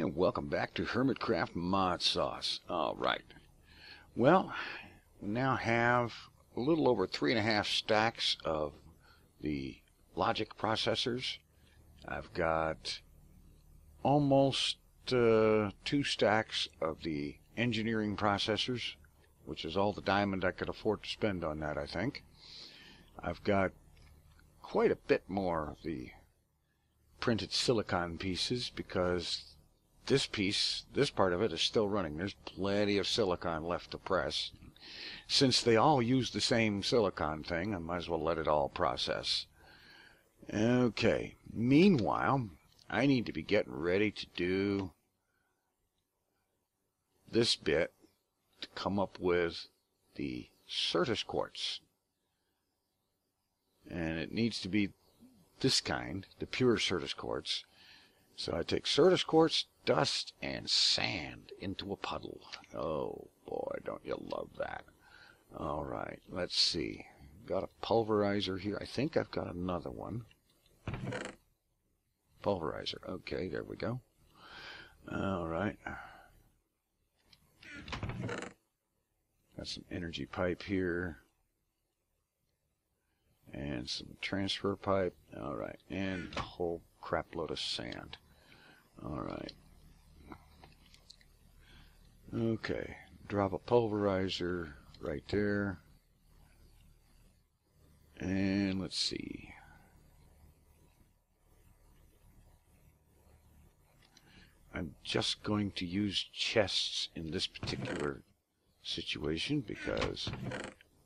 and welcome back to Hermitcraft ModSauce. Alright, well, we now have a little over 3.5 stacks of the logic processors. I've got almost 2 stacks of the engineering processors, which is all the diamond I could afford to spend on that, I think. I've got quite a bit more of the printed silicon pieces because this part of it is still running. There's plenty of silicon left to press. Since they all use the same silicon thing, I might as well let it all process. Okay, meanwhile, I need to be getting ready to do this bit to come up with the Certus quartz. And it needs to be this kind, the pure Certus quartz. So I take Certus quartz, dust, and sand into a puddle. Oh boy, don't you love that. Alright, let's see. Got a pulverizer here. I think I've got another one. Pulverizer. Okay, there we go. Alright. Got some energy pipe here. And some transfer pipe. Alright, and a whole crap load of sand. Alright. Okay, drop a pulverizer right there. And let's see. I'm just going to use chests in this particular situation because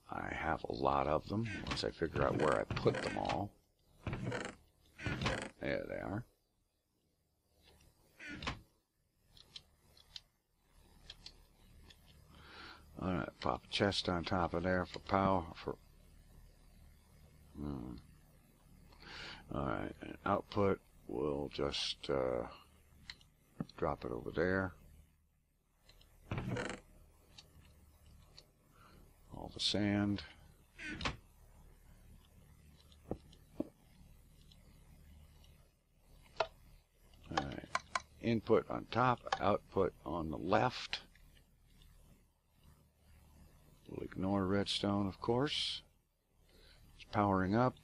I have a lot of them once I figure out where I put them all. There they are. Alright, pop a chest on top of there for power. Alright, and output, we'll just drop it over there. All the sand. Alright, input on top, output on the left. We'll ignore redstone, of course. It's powering up.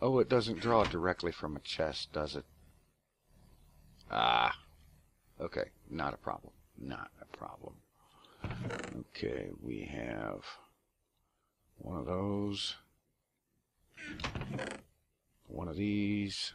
Oh, it doesn't draw directly from a chest, does it? Ah. Okay, not a problem. Not a problem. Okay, we have one of those. One of these.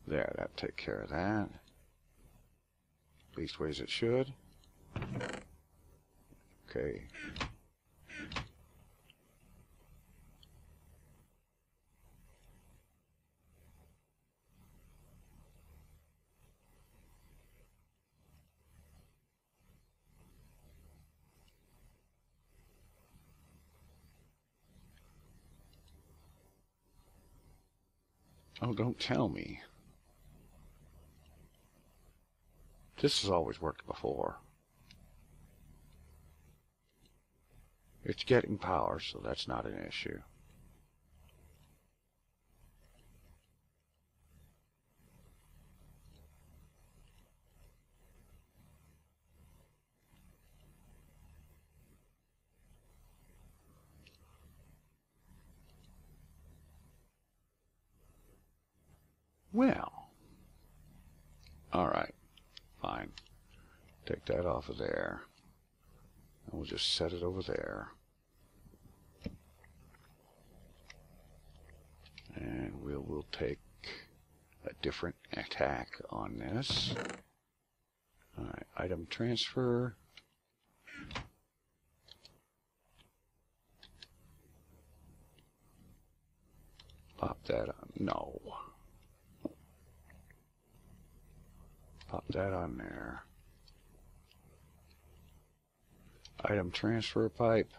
There, that'll take care of that. Leastways it should. Okay. Oh, don't tell me. This has always worked before. It's getting power, so that's not an issue. Well, alright, fine. Take that off of there. And we'll just set it over there. And we'll take a different attack on this. Alright, item transfer. Pop that on. No. Pop that on there. Item transfer pipe.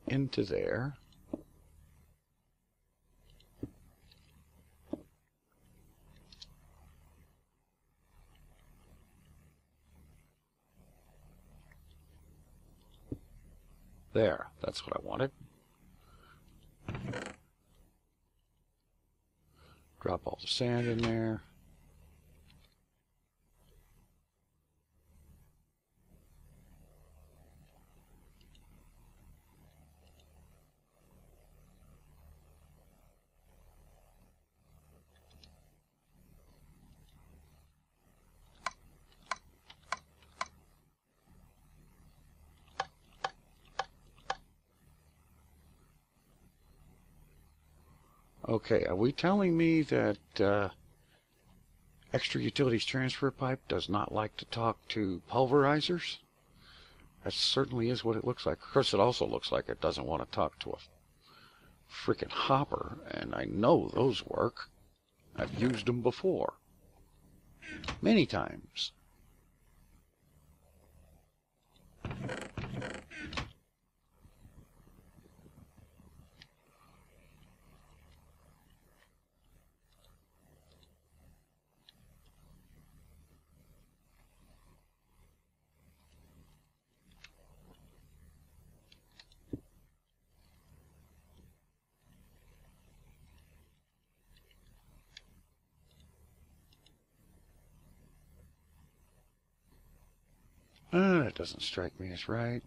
Into there. There, that's what I wanted. Drop all the sand in there. Okay, are we telling me that Extra Utilities Transfer Pipe does not like to talk to pulverizers? That certainly is what it looks like. Of course, it also looks like it doesn't want to talk to a frickin' hopper, and I know those work. I've used them before. Many times. That doesn't strike me as right.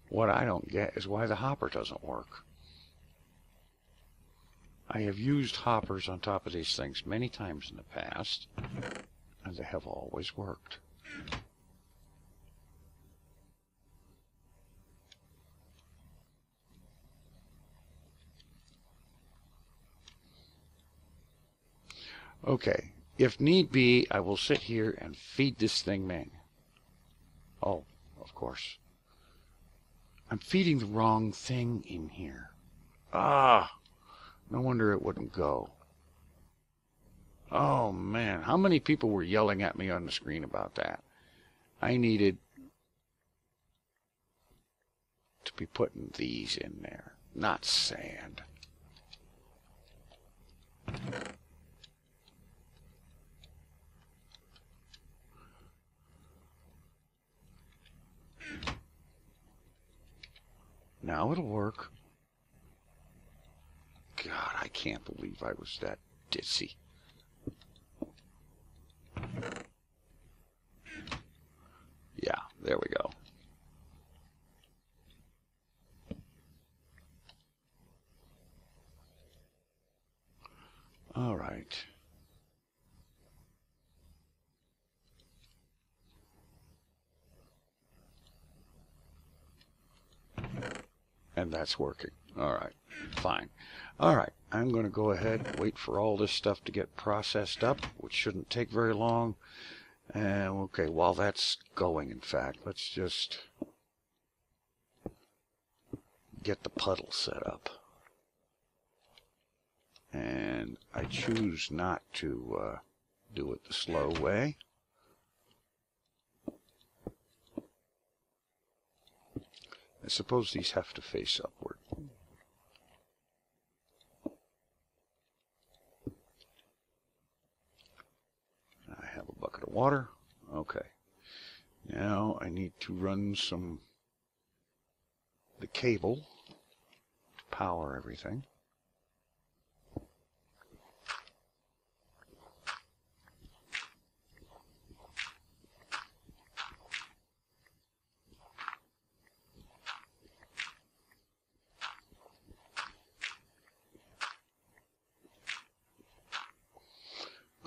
What I don't get is why the hopper doesn't work. I have used hoppers on top of these things many times in the past, and they have always worked. Okay, if need be, I will sit here and feed this thing manually. Oh, of course. I'm feeding the wrong thing in here. Ah, no wonder it wouldn't go. Oh man, how many people were yelling at me on the screen about that? I needed to be putting these in there, not sand. Now it'll work. God, I can't believe I was that ditzy. Yeah, there we go. All right. And that's working. All right, fine. All right, I'm going to go ahead and wait for all this stuff to get processed up, which shouldn't take very long. And okay, while that's going, in fact, let's just get the puddle set up. And I choose not to do it the slow way. I suppose these have to face upward. I have a bucket of water. Okay. Now I need to run the cable to power everything.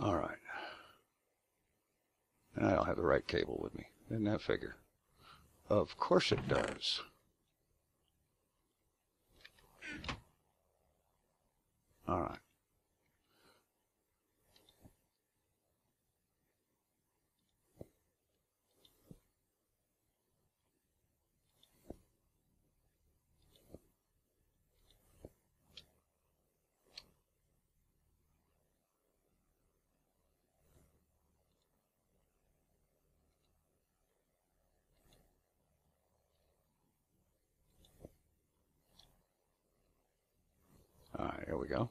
All right. And I don't have the right cable with me. Didn't that figure? Of course it does. All right. Alright, there we go.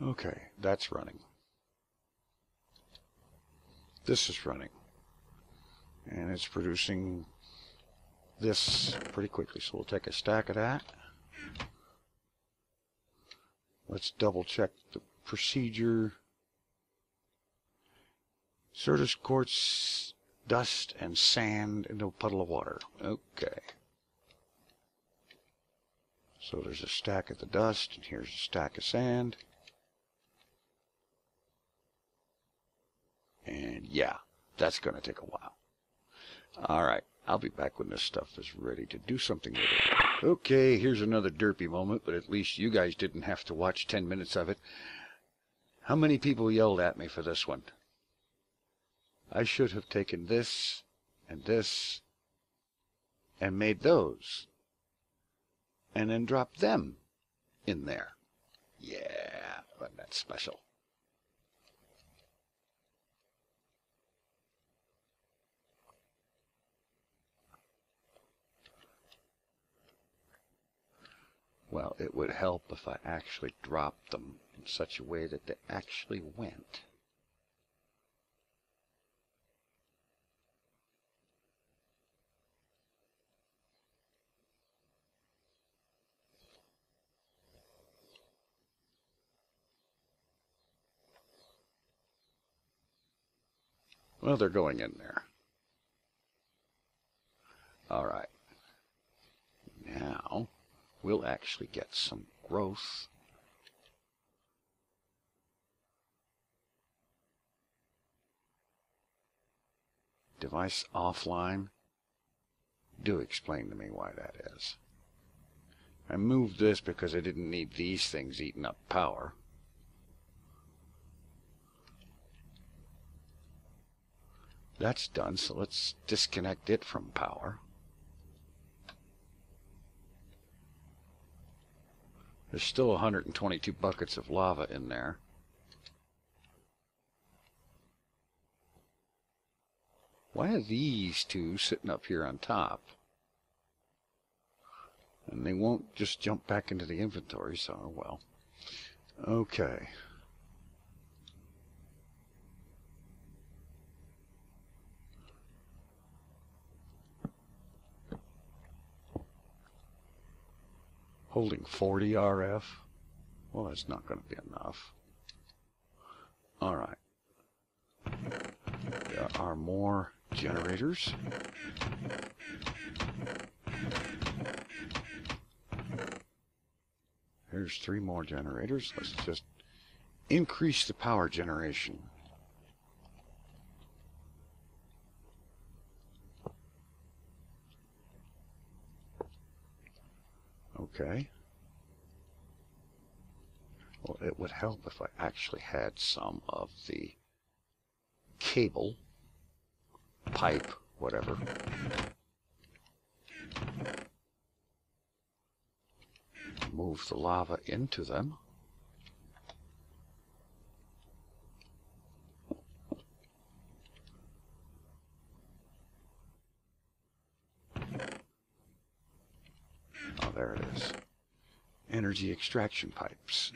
Okay, that's running. This is running. And it's producing this pretty quickly. So we'll take a stack of that. Let's double check the procedure. Certus quartz, dust, and sand into a puddle of water. Okay. So there's a stack of the dust, and here's a stack of sand. And yeah, that's going to take a while. Alright, I'll be back when this stuff is ready to do something with it. Okay, here's another derpy moment, but at least you guys didn't have to watch 10 minutes of it. How many people yelled at me for this one? I should have taken this and made those. And then dropped them in there. Yeah, wasn't that special? Well, it would help if I actually dropped them in such a way that they actually went. Well, they're going in there. All right. Now, we'll actually get some growth. Device offline. Do explain to me why that is. I moved this because I didn't need these things eating up power. That's done, so let's disconnect it from power. There's still 122 buckets of lava in there. Why are these two sitting up here on top? And they won't just jump back into the inventory, so well. Okay. Holding 40 RF. Well, that's not going to be enough. All right. There are more generators. There's 3 more generators. Let's just increase the power generation. Okay. Well, it would help if I actually had some of the cable, pipe, whatever. Move the lava into them. Oh, there it is. Energy extraction pipes.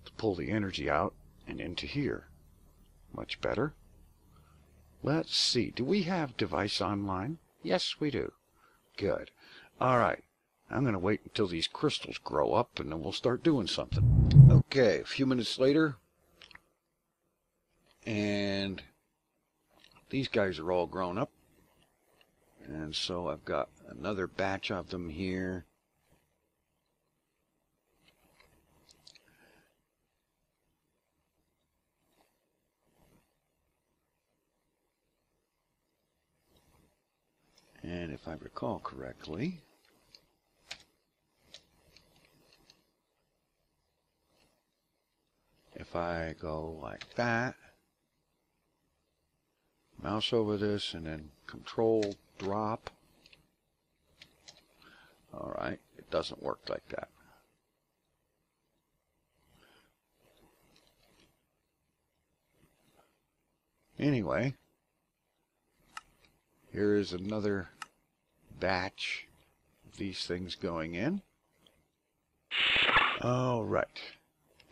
To pull the energy out and into here. Much better. Let's see. Do we have device online? Yes, we do. Good. All right. I'm going to wait until these crystals grow up and then we'll start doing something. Okay, a few minutes later. And these guys are all grown up. And so I've got another batch of them here. And if I recall correctly, if I go like that, mouse over this and then control drop. Alright, it doesn't work like that. Anyway, here is another batch of these things going in. All right,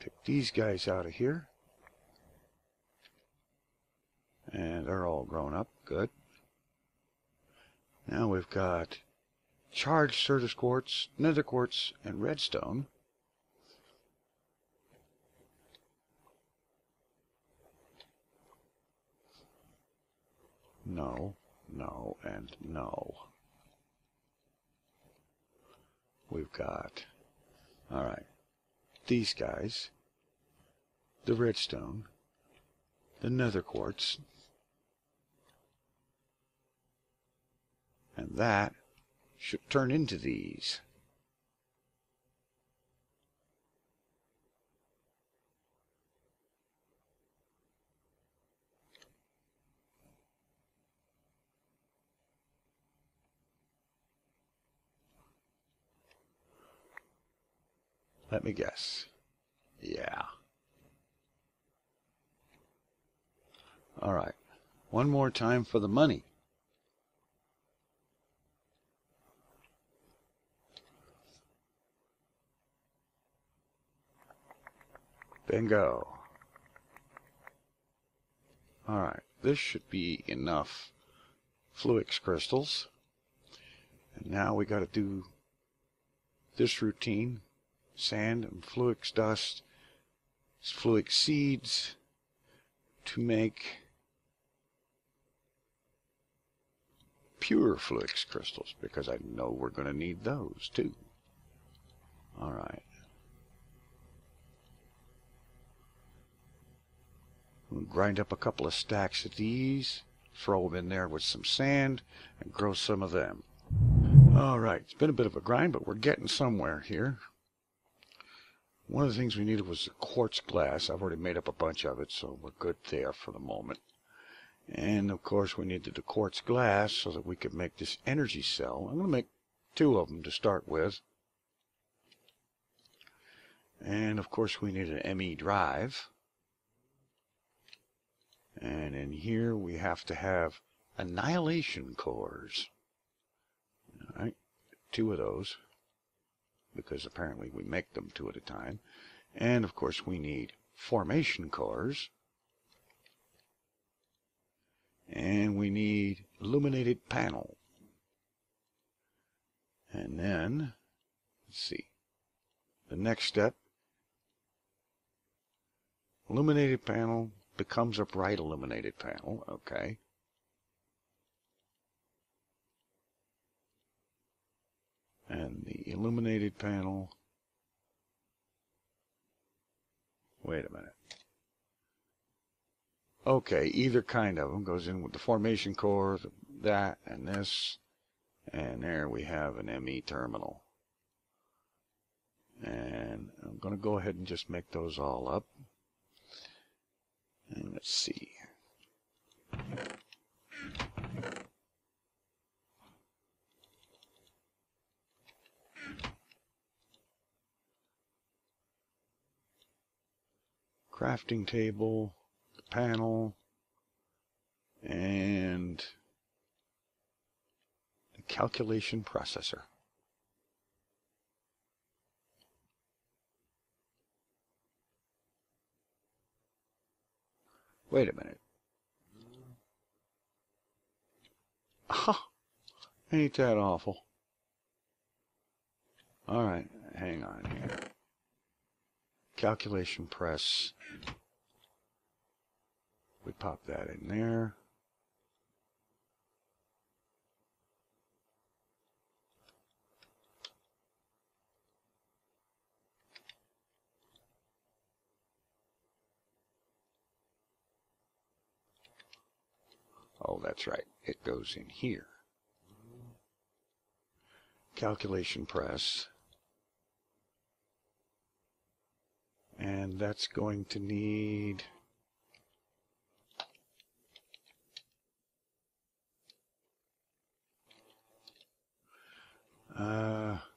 pick these guys out of here. And they're all grown up. Good. Now we've got charged Certus quartz, nether quartz, and redstone. No, no, and no. We've got, all right, these guys, the redstone, the nether quartz, and that should turn into these. Let me guess. Yeah. All right. One more time for the money. Bingo. All right. This should be enough Fluix crystals. And now we got to do this routine. Sand and Fluix dust, Fluix seeds to make pure Fluix crystals, because I know we're going to need those too. All right. We'll grind up a couple of stacks of these, throw them in there with some sand, and grow some of them. All right. It's been a bit of a grind, but we're getting somewhere here. One of the things we needed was the quartz glass. I've already made up a bunch of it, so we're good there for the moment. And of course we needed the quartz glass so that we could make this energy cell. I'm going to make 2 of them to start with. And of course we need an ME drive. And in here we have to have annihilation cores. All right, 2 of those, because apparently we make them 2 at a time. And of course we need formation cores. And we need illuminated panel. And then, let's see, the next step, illuminated panel becomes a bright illuminated panel. Okay. And the illuminated panel, wait a minute. Okay, either kind of them goes in with the formation core, that and this, and there we have an ME terminal. And I'm going to go ahead and just make those all up. And let's see. Crafting table, the panel, and the calculation processor. Wait a minute. Ah, ain't that awful. All right, hang on here. Calculation press. We pop that in there. Oh, that's right. It goes in here. Calculation press. And that's going to need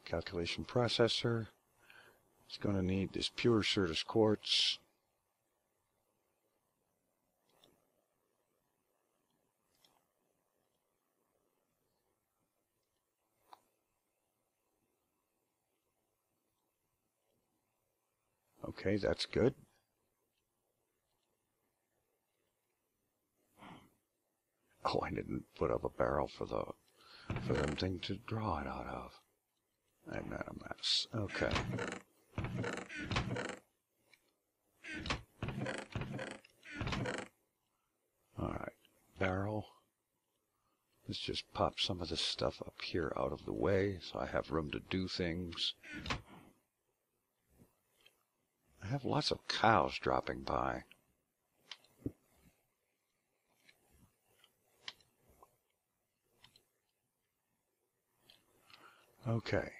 calculation processor. It's going to need this pure Certus quartz. Okay, that's good. Oh, I didn't put up a barrel for them thing to draw it out of. I'm not a mess. Okay. Alright, barrel. Let's just pop some of this stuff up here out of the way so I have room to do things. I have lots of cows dropping by. Okay.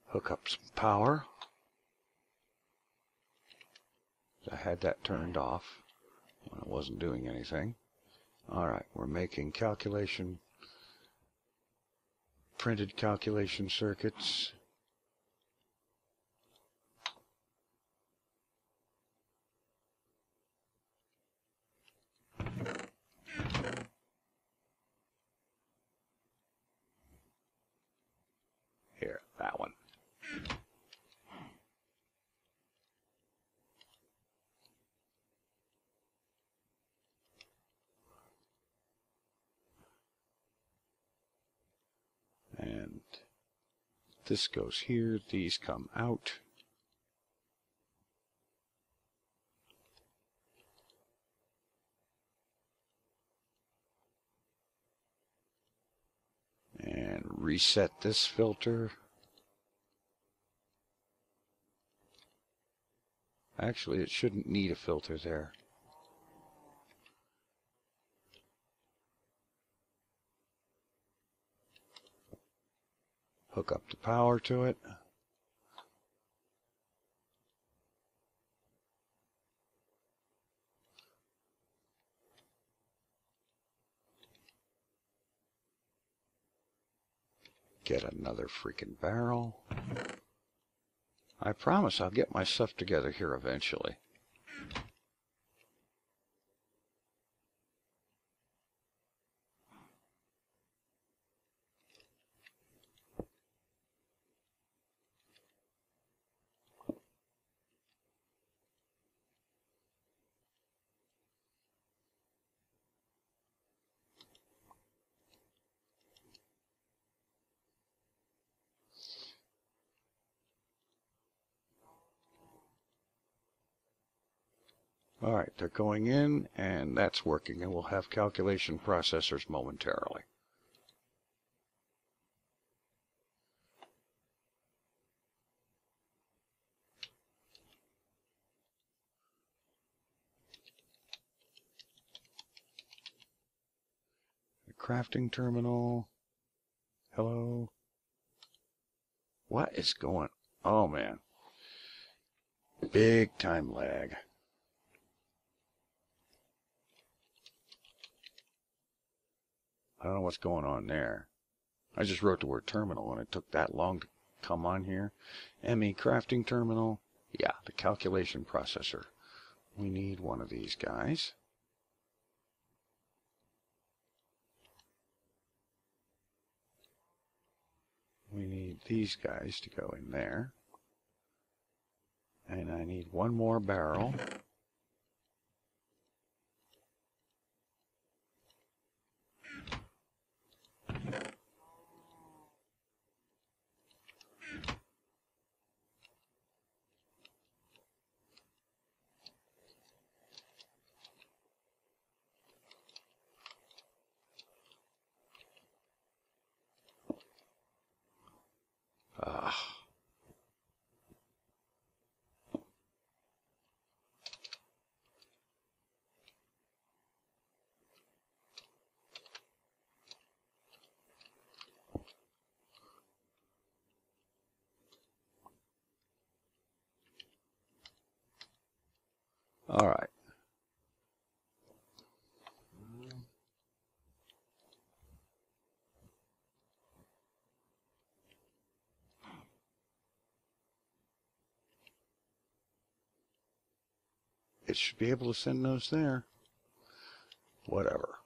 Hook up some power. I had that turned off when I wasn't doing anything. Alright, we're making printed calculation circuits. Here, that one. And this goes here, these come out. And reset this filter. Actually, it shouldn't need a filter there. Hook up the power to it. Get another freaking barrel. I promise I'll get my stuff together here eventually. Alright, they're going in, and that's working, and we'll have calculation processors momentarily. The crafting terminal. Hello. What is going? Oh man. Big time lag. I don't know what's going on there. I just wrote the word terminal and it took that long to come on here. ME crafting terminal. Yeah, the calculation processor. We need one of these guys. We need these guys to go in there. And I need one more barrel. All right. It should be able to send those there. Whatever.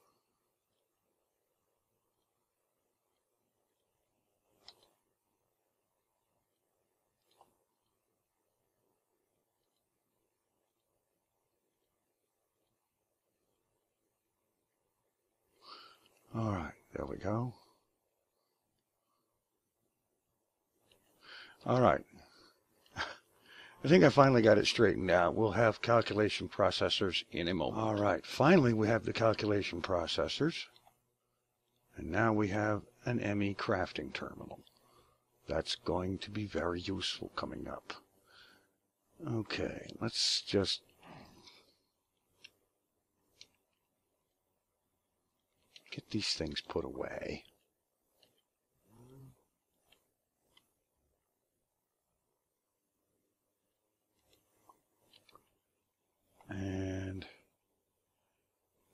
All right, there we go. All right. I think I finally got it straightened out. We'll have calculation processors in a moment. All right, finally we have the calculation processors. And now we have an ME crafting terminal. That's going to be very useful coming up. Okay, let's just get these things put away. And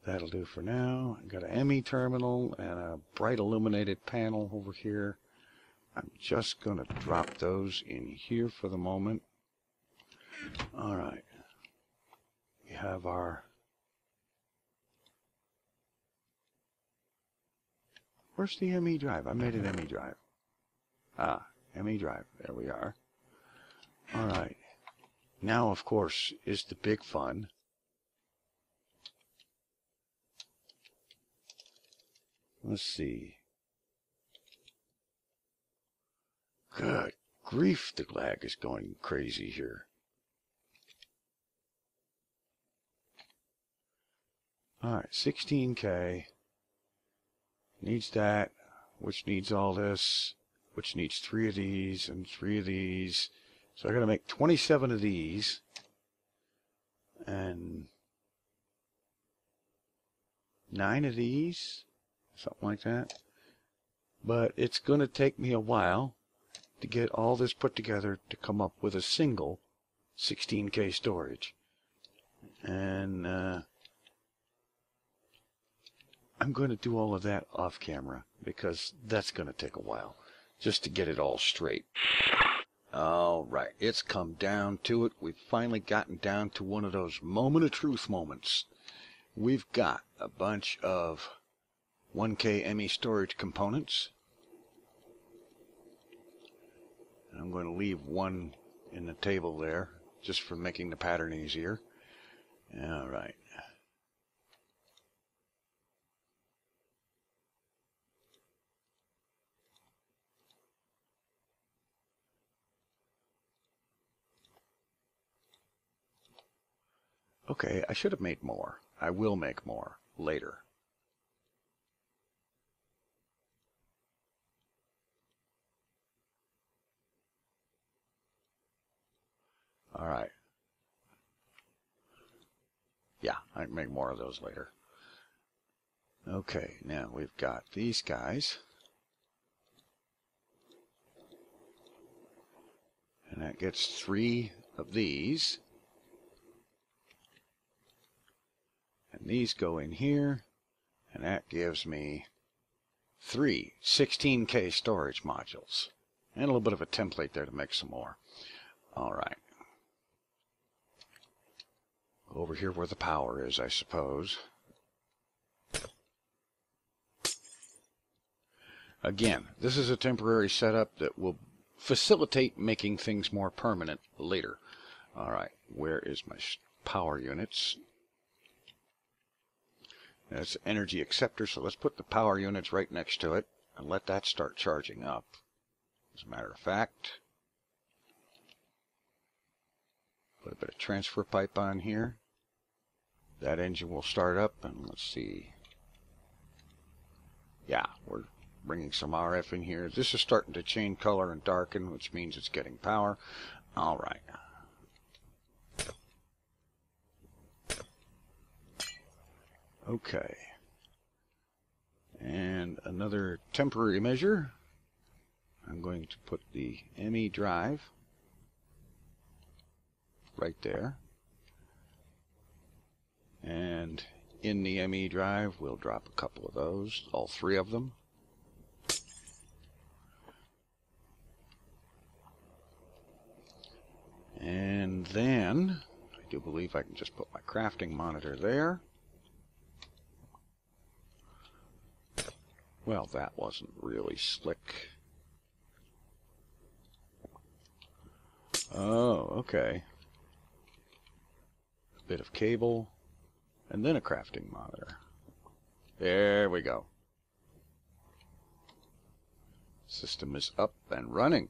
that'll do for now. I've got an ME terminal and a bright illuminated panel over here. I'm just going to drop those in here for the moment. All right. We have our... Where's the ME drive? I made an ME drive. Ah, ME drive. There we are. All right. Now, of course, is the big fun. Let's see. Good grief, the lag is going crazy here. Alright, 16K. Needs that, which needs all this, which needs 3 of these and 3 of these. So I gotta make 27 of these. And 9 of these. Something like that. But it's gonna take me a while to get all this put together to come up with a single 16K storage. And I'm going to do all of that off camera because that's going to take a while just to get it all straight. All right, it's come down to it. We've finally gotten down to one of those moment of truth moments. We've got a bunch of 1K ME storage components. I'm going to leave one in the table there just for making the pattern easier. All right. Okay, I should have made more. I will make more later. All right. Yeah, I can make more of those later. Okay, now we've got these guys. And that gets 3 of these. And these go in here. And that gives me 3 16K storage modules. And a little bit of a template there to make some more. All right. Over here where the power is, I suppose. Again, this is a temporary setup that will facilitate making things more permanent later. All right, where is my power units? That's energy acceptor, so let's put the power units right next to it and let that start charging up. As a matter of fact, put a bit of transfer pipe on here. That engine will start up, and let's see. Yeah, we're bringing some RF in here. This is starting to change color and darken, which means it's getting power. All right. Okay. And another temporary measure. I'm going to put the ME drive right there. And in the ME drive, we'll drop a couple of those, all 3 of them. And then, I do believe I can just put my crafting monitor there. Well, that wasn't really slick. Oh, okay. A bit of cable. And then a crafting monitor. There we go. System is up and running.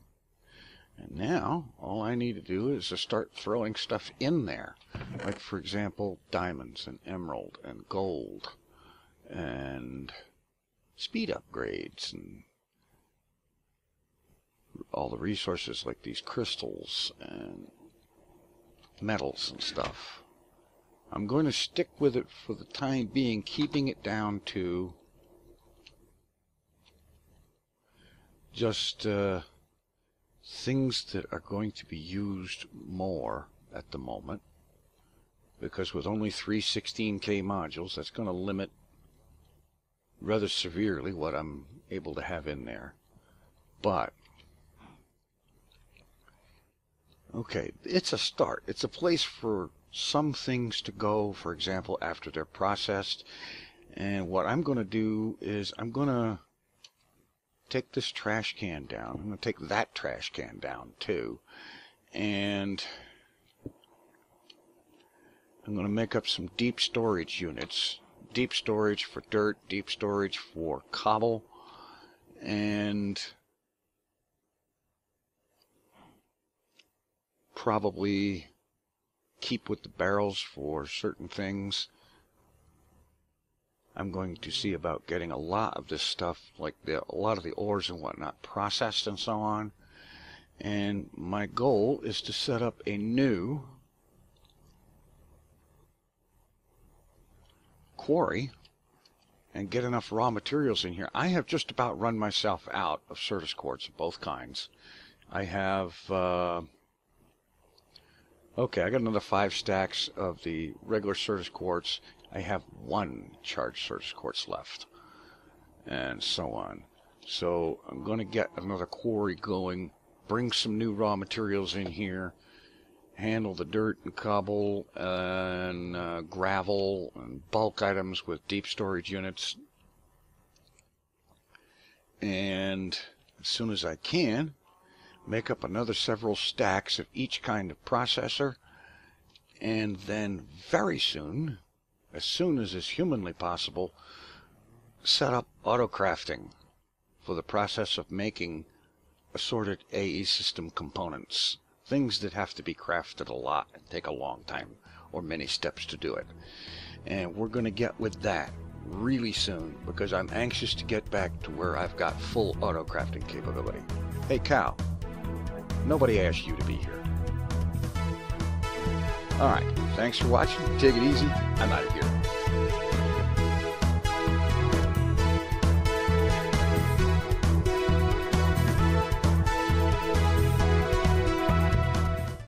And now, all I need to do is to start throwing stuff in there. Like, for example, diamonds and emerald and gold and speed upgrades and all the resources like these crystals and metals and stuff. I'm going to stick with it for the time being, keeping it down to just things that are going to be used more at the moment, because with only 3 16K modules, that's going to limit rather severely what I'm able to have in there. But okay, it's a start. It's a place for some things to go, for example, after they're processed. And what I'm going to do is I'm going to take this trash can down. I'm going to take that trash can down too. And I'm going to make up some deep storage units. Deep storage for dirt, deep storage for cobble, and probably keep with the barrels for certain things. I'm going to see about getting a lot of this stuff, like a lot of the ores and whatnot, processed and so on. And my goal is to set up a new quarry and get enough raw materials in here. I have just about run myself out of Certus quartz of both kinds. I have okay, I got another 5 stacks of the regular Certus quartz. I have 1 charged Certus quartz left, and so on. So I'm going to get another quarry going, bring some new raw materials in here, handle the dirt and cobble and gravel and bulk items with deep storage units. And as soon as I can, make up another several stacks of each kind of processor, and then very soon, as soon as is humanly possible, set up autocrafting for the process of making assorted AE system components. Things that have to be crafted a lot and take a long time or many steps to do it. And we're going to get with that really soon, because I'm anxious to get back to where I've got full autocrafting capability. Hey Cal, nobody asked you to be here. Alright, thanks for watching. Take it easy. I'm out of here.